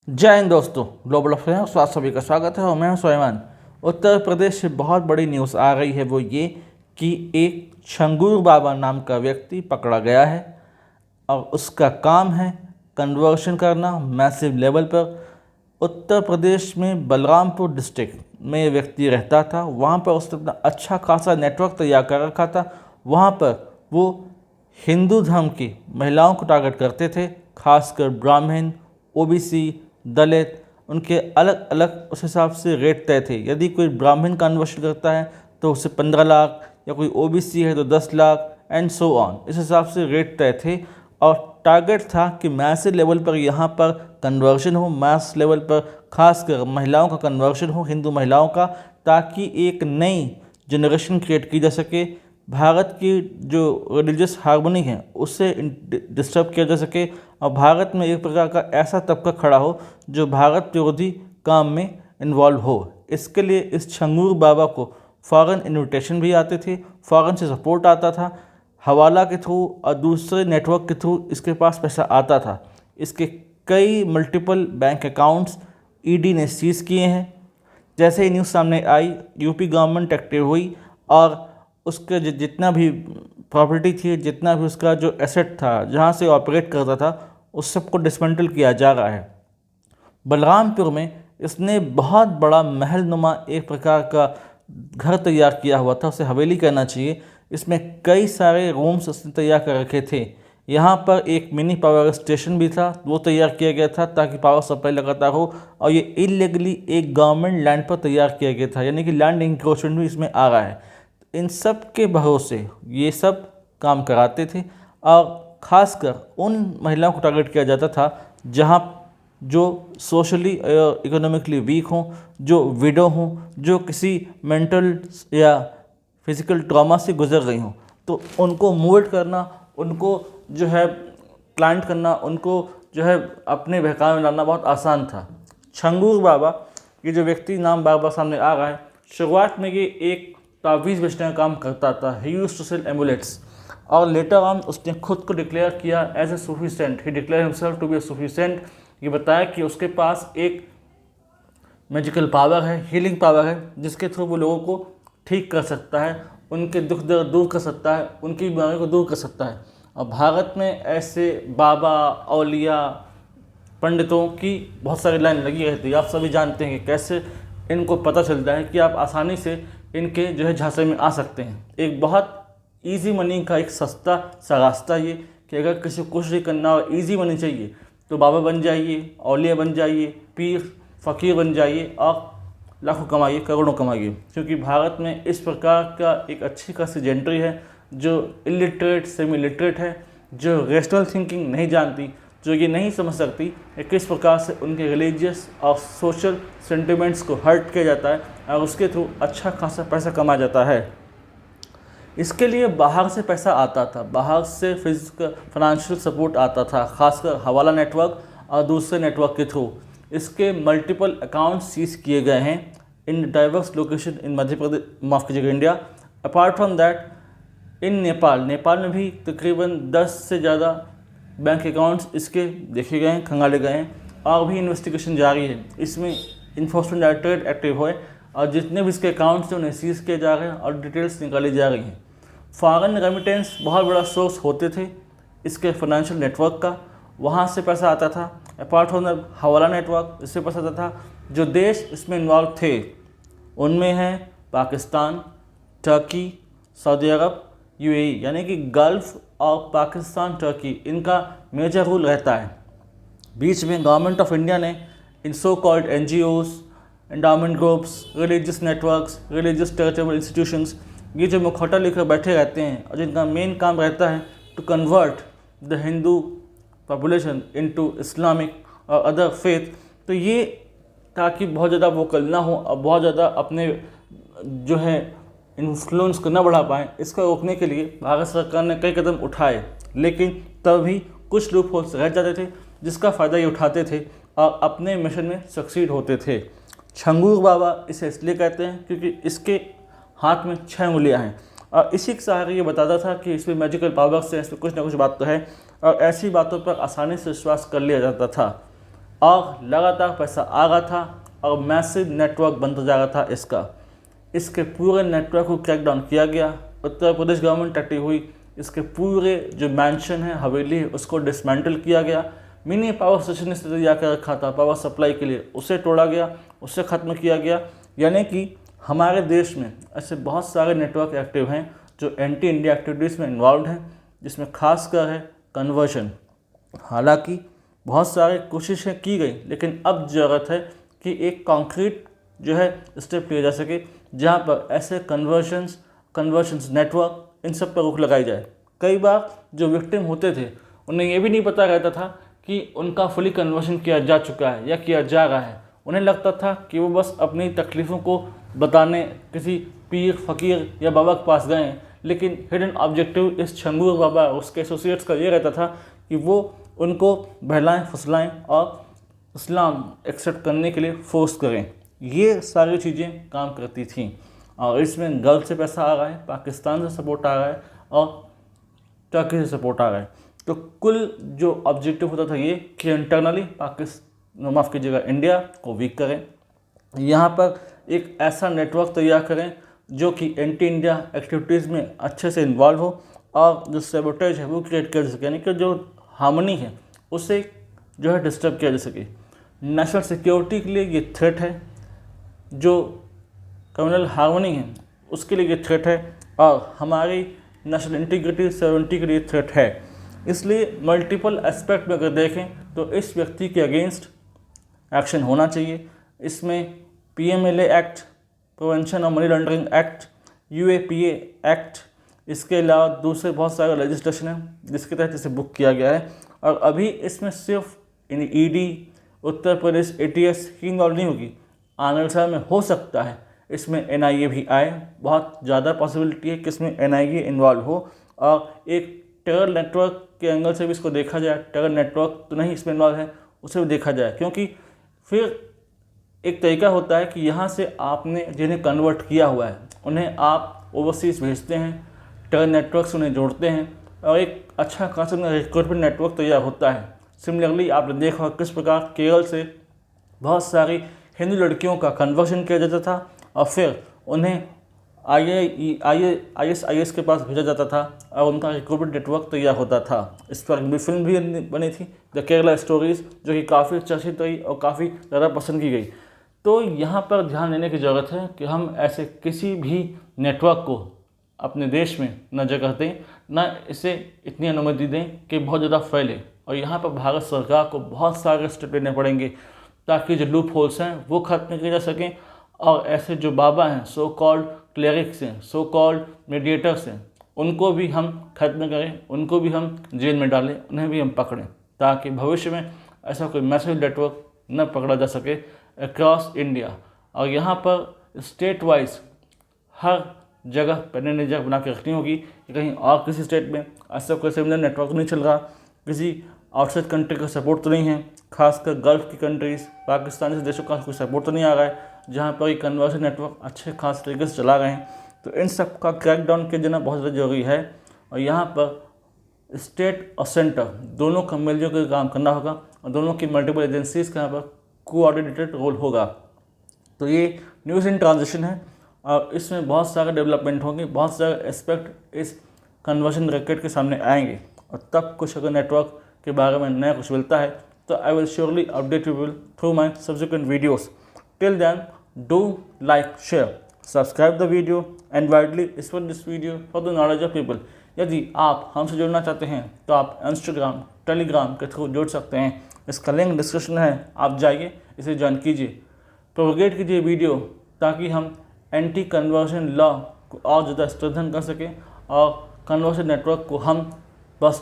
जय हिंद दोस्तों, global affair स्वास्थ्य सभी का स्वागत है और मैं हूं सुलेमान। उत्तर प्रदेश से बहुत बड़ी न्यूज़ आ रही है, वो ये कि एक छंगूर बाबा नाम का व्यक्ति पकड़ा गया है और उसका काम है कन्वर्शन करना मैसिव लेवल पर। उत्तर प्रदेश में बलरामपुर डिस्ट्रिक्ट में ये व्यक्ति रहता था। वहाँ पर उसने अपना अच्छा खासा नेटवर्क तैयार कर रखा था। वहाँ पर वो हिंदू धर्म की महिलाओं को टारगेट करते थे, खासकर ब्राह्मण, ओबीसी, दलित। उनके अलग अलग उस हिसाब से रेट तय थे। यदि कोई ब्राह्मण कन्वर्शन करता है तो उसे 15 लाख, या कोई ओबीसी है तो 10 लाख, एंड सो ऑन। इस हिसाब से रेट तय थे और टारगेट था कि मैस लेवल पर यहाँ पर कन्वर्शन हो, मैस लेवल पर खासकर महिलाओं का कन्वर्शन हो, हिंदू महिलाओं का, ताकि एक नई जनरेशन क्रिएट की जा सके। भारत की जो रिलीजियस हार्मनी है उससे डिस्टर्ब किया जा सके और भारत में एक प्रकार का ऐसा तबका खड़ा हो जो भारत विरोधी काम में इन्वॉल्व हो। इसके लिए इस छंगूर बाबा को फॉरेन इन्विटेशन भी आते थे, फॉरेन से सपोर्ट आता था, हवाला के थ्रू और दूसरे नेटवर्क के थ्रू इसके पास पैसा आता था। इसके कई मल्टीपल बैंक अकाउंट्स ईडी ने सीज़ किए हैं। जैसे ही न्यूज़ सामने आई, यूपी गवर्नमेंट एक्टिव हुई और उसके जितना भी प्रॉपर्टी थी, जितना भी उसका जो एसेट था, जहाँ से ऑपरेट करता था, उस सबको डिसमेंटल किया जा रहा है। बलरामपुर में इसने बहुत बड़ा महल नुमा एक प्रकार का घर तैयार किया हुआ था, उसे हवेली कहना चाहिए। इसमें कई सारे रूम्स उसने तैयार कर रखे थे। यहाँ पर एक मिनी पावर स्टेशन भी था, वो तैयार किया गया था ताकि पावर सप्लाई लगातार हो। और ये इलीगली एक गवर्नमेंट लैंड पर तैयार किया गया था, यानी कि लैंड इंक्रोचमेंट भी इसमें आ रहा है। इन सब के भरोसे ये सब काम कराते थे और ख़ासकर उन महिलाओं को टारगेट किया जाता था जहाँ जो सोशली इकोनॉमिकली वीक हों, जो विडो हों, जो किसी मेंटल या फिज़िकल ट्रॉमा से गुजर गई हों, तो उनको मोल्ड करना, उनको जो है प्लांट करना, उनको जो है अपने बहकावे में लाना बहुत आसान था। छंगूर बाबा, ये जो व्यक्ति नाम बार बार सामने आ रहा है, शुरुआत में ये एक तावीज़ बेचने का काम करता था। He used to sell amulets और लेटर ऑन उसने खुद को डिक्लेयर किया as a Sufi saint. He declare himself to be a Sufi saint. ये बताया कि उसके पास एक मैजिकल पावर है, हीलिंग पावर है, जिसके थ्रू वो लोगों को ठीक कर सकता है, उनके दुख दर्द दूर कर सकता है, उनकी बीमारियों को दूर कर सकता है। और भारत में ऐसे बाबा, औलिया, पंडितों की बहुत सारी लाइन लगी रहती है। आप सभी जानते हैं कि कैसे इनको पता चलता है कि आप आसानी से इनके जो है झांसे में आ सकते हैं। एक बहुत इजी मनी का एक सस्ता सा रास्ता ये कि अगर किसी को कुछ नहीं करना और इजी मनी चाहिए तो बाबा बन जाइए, औलिया बन जाइए, पीर फ़कीर बन जाइए और लाखों कमाइए, करोड़ों कमाइए। क्योंकि भारत में इस प्रकार का एक अच्छी खासी जेंट्री है जो इलिटरेट, सेमी लिटरेट है, जो रेशनल थिंकिंग नहीं जानती, जो ये नहीं समझ सकती कि किस प्रकार से उनके रिलीजियस और सोशल सेंटिमेंट्स को हर्ट किया जाता है और उसके थ्रू अच्छा खासा पैसा कमाया जाता है। इसके लिए बाहर से पैसा आता था, बाहर से फिजिकल फाइनेंशियल सपोर्ट आता था, खासकर हवाला नेटवर्क और दूसरे नेटवर्क के थ्रू। इसके मल्टीपल अकाउंट सीज किए गए हैं in diverse location in Madhya Pradesh, माफ़ कीजिएगा, India. Apart from that in Nepal में भी तकरीबन 10 से ज़्यादा बैंक अकाउंट्स इसके देखे गए हैं, खंगाले गए हैं और भी इन्वेस्टिगेशन जारी है। इसमें इन्फोर्समेंट डायरेक्टरेट एक्टिव है और जितने भी इसके अकाउंट्स हैं उन्हें सीज किए जा रहे हैं और डिटेल्स निकाली जा रही हैं। फॉरेन रेमिटेंस बहुत बड़ा सोर्स होते थे इसके फाइनेंशियल नेटवर्क का, वहाँ से पैसा आता था। अपार्ट फ्रॉम द हवाला नेटवर्क, इससे पैसा आता था। जो देश इसमें इन्वॉल्व थे उनमें हैं Pakistan, Turkey, Saudi Arab, UAE, यानी कि गल्फ़ और पाकिस्तान, टर्की, इनका मेजर रोल रहता है। बीच में गवर्नमेंट ऑफ इंडिया ने इन so called NGOs, endowment groups, religious networks, religious charitable institutions, ये जो मुखौटा लेकर बैठे रहते हैं और जिनका मेन काम रहता है to convert the Hindu population into Islamic और अदर फेथ, तो ये ताकि बहुत ज़्यादा वोकल ना हो और बहुत ज़्यादा अपने जो है इन्फ्लुएंस को न बढ़ा पाएँ, इसको रोकने के लिए भारत सरकार ने कई कदम उठाए। लेकिन तब भी कुछ लूप होल्स रह जाते थे जिसका फ़ायदा ये उठाते थे और अपने मिशन में सक्सीड होते थे। छंगूर बाबा इसे इसलिए कहते हैं क्योंकि इसके हाथ में 6 उंगलियां हैं और इसी के सहारे ये बताता था कि इसमें मैजिकल पावर्स है, इसमें कुछ ना कुछ बात तो है और ऐसी बातों पर आसानी से विश्वास कर लिया जाता था। और लगातार पैसा आ रहा था और मैसिव नेटवर्क बनता जा रहा था इसके पूरे नेटवर्क को क्रैकडाउन किया गया। उत्तर प्रदेश गवर्नमेंट टटी हुई, इसके पूरे जो मैंशन है, हवेली है, उसको डिसमेंटल किया गया। मिनी पावर स्टेशन इस तैयार कर रखा था पावर सप्लाई के लिए, उसे तोड़ा गया, उसे ख़त्म किया गया। यानी कि हमारे देश में ऐसे बहुत सारे नेटवर्क एक्टिव हैं जो एंटी इंडिया एक्टिविटीज़ में इन्वॉल्व हैं, जिसमें खासकर है कन्वर्जन। हालांकि बहुत सारे कोशिशें की गई, लेकिन अब ज़रूरत है कि एक कॉन्क्रीट जो है स्टेप लिया जा सके, जहाँ पर ऐसे कन्वर्शंस नेटवर्क, इन सब पर रोक लगाई जाए। कई बार जो विक्टिम होते थे उन्हें ये भी नहीं पता रहता था कि उनका फुली कन्वर्शन किया जा चुका है या किया जा रहा है। उन्हें लगता था कि वो बस अपनी तकलीफ़ों को बताने किसी पीर फकीर या बाबा के पास गए, लेकिन हिडन ऑब्जेक्टिव इस छंगूर बाबा और उसके एसोसिएट्स का ये रहता था कि वो उनको बहलाएं फुसलाएं और इस्लाम एक्सेप्ट करने के लिए फोर्स करें। ये सारी चीज़ें काम करती थीं और इसमें गल्फ से पैसा आ रहा है, पाकिस्तान से सपोर्ट आ रहा है और टर्की से सपोर्ट आ रहा है। तो कुल जो ऑब्जेक्टिव होता था ये कि इंटरनली पाकिस्तान, माफ़ कीजिएगा, इंडिया को वीक करें, यहाँ पर एक ऐसा नेटवर्क तैयार करें जो कि एंटी इंडिया एक्टिविटीज़ में अच्छे से इन्वॉल्व हो और जो सैबोटेज है वो क्रिएट कर सके, यानी कि जो हार्मनी है उसे जो है डिस्टर्ब किया जा सके। नेशनल सिक्योरिटी के लिए ये थ्रेट है, जो कम्युनल हार्मनी है उसके लिए ये थ्रेट है और हमारी नेशनल इंटीग्रिटी सॉवरेनिटी के लिए थ्रेट है। इसलिए मल्टीपल एस्पेक्ट में अगर देखें तो इस व्यक्ति के अगेंस्ट एक्शन होना चाहिए। इसमें PMLA act, prevention of money laundering act, UAPA act, इसके अलावा दूसरे बहुत सारे लेजिस्लेशन हैं जिसके तहत इसे बुक किया गया है। और अभी इसमें सिर्फ ED, उत्तर प्रदेश ATS की इन्वॉल्व नहीं होगी, आने वाले समय में हो सकता है इसमें NIA भी आए। बहुत ज़्यादा पॉसिबिलिटी है कि इसमें NIA इन्वॉल्व हो और एक टेरर नेटवर्क के एंगल से भी इसको देखा जाए। टेरर नेटवर्क तो नहीं इसमें इन्वॉल्व है, उसे भी देखा जाए, क्योंकि फिर एक तरीका होता है कि यहाँ से आपने जिन्हें कन्वर्ट किया हुआ है उन्हें आप ओवरसीज़ भेजते हैं, टेरर नेटवर्क से उन्हें जोड़ते हैं और एक अच्छा खासा रिक्रूटमेंट नेटवर्क तैयार होता है। सिमिलरली आपने देखा किस प्रकार केरल से बहुत सारी हिंदू लड़कियों का कन्वर्शन किया जाता था और फिर उन्हें ISIS के पास भेजा जाता था और उनका रिक्रूटमेंट नेटवर्क तैयार होता था। इस पर भी फिल्म भी बनी थी, द केरला स्टोरीज़, जो कि काफ़ी चर्चित रही और काफ़ी ज़्यादा पसंद की गई। तो यहाँ पर ध्यान देने की ज़रूरत है कि हम ऐसे किसी भी नेटवर्क को अपने देश में न जगह दें, न इसे इतनी अनुमति दें कि बहुत ज़्यादा फैले। और यहाँ पर भारत सरकार को बहुत सारे स्टेप लेने पड़ेंगे ताकि जो लूप होल्स हैं वो खत्म किए जा सकें और ऐसे जो बाबा हैं, सो कॉल्ड क्लेरिक्स हैं, सो कॉल्ड मीडिएटर्स हैं, उनको भी हम खत्म करें, उनको भी हम जेल में डालें, उन्हें भी हम पकड़ें, ताकि भविष्य में ऐसा कोई मैसिव नेटवर्क न पकड़ा जा सके अक्रॉस इंडिया। और यहाँ पर स्टेट वाइज हर जगह पैनल नज़र बना के रखनी होगी कि कहीं और किसी स्टेट में ऐसा कोई सिमिलर नेटवर्क नहीं चल रहा, किसी आउटसाइड कंट्री का सपोर्ट तो नहीं है, खासकर गल्फ की कंट्रीज़, पाकिस्तान जैसे देशों का कोई सपोर्ट तो नहीं आ रहा है जहाँ पर ये कन्वर्जन नेटवर्क अच्छे खास तरीके से चला रहे हैं। तो इन सब का क्रैकडाउन किया जाना बहुत ज़्यादा जरूरी है और यहाँ पर स्टेट और सेंटर दोनों का मिलजुल कर काम करना होगा और दोनों की मल्टीपल एजेंसीज़ का यहाँ पर कोऑर्डिनेटेड रोल होगा। तो ये न्यूज़ इन ट्रांजिशन है और इसमें बहुत सारे डेवलपमेंट होंगे, बहुत सारे एस्पेक्ट इस कन्वर्जन रैकेट के सामने आएंगे और तब कुछ अगर नेटवर्क के बारे में नया कुछ मिलता है तो I will surely update you through my subsequent videos. Till then, do like, share, subscribe the video and widely spread this video for the knowledge of people। यदि आप हमसे जुड़ना चाहते हैं तो आप इंस्टाग्राम, टेलीग्राम के थ्रू जुड़ सकते हैं। इसका लिंक डिस्क्रिप्शन है, आप जाइए, इसे ज्वाइन कीजिए, प्रोपगेट कीजिए वीडियो, ताकि हम एंटी कन्वर्जन लॉ को और ज़्यादा स्ट्रेंथन कर सकें और कन्वर्जन नेटवर्क को हम बस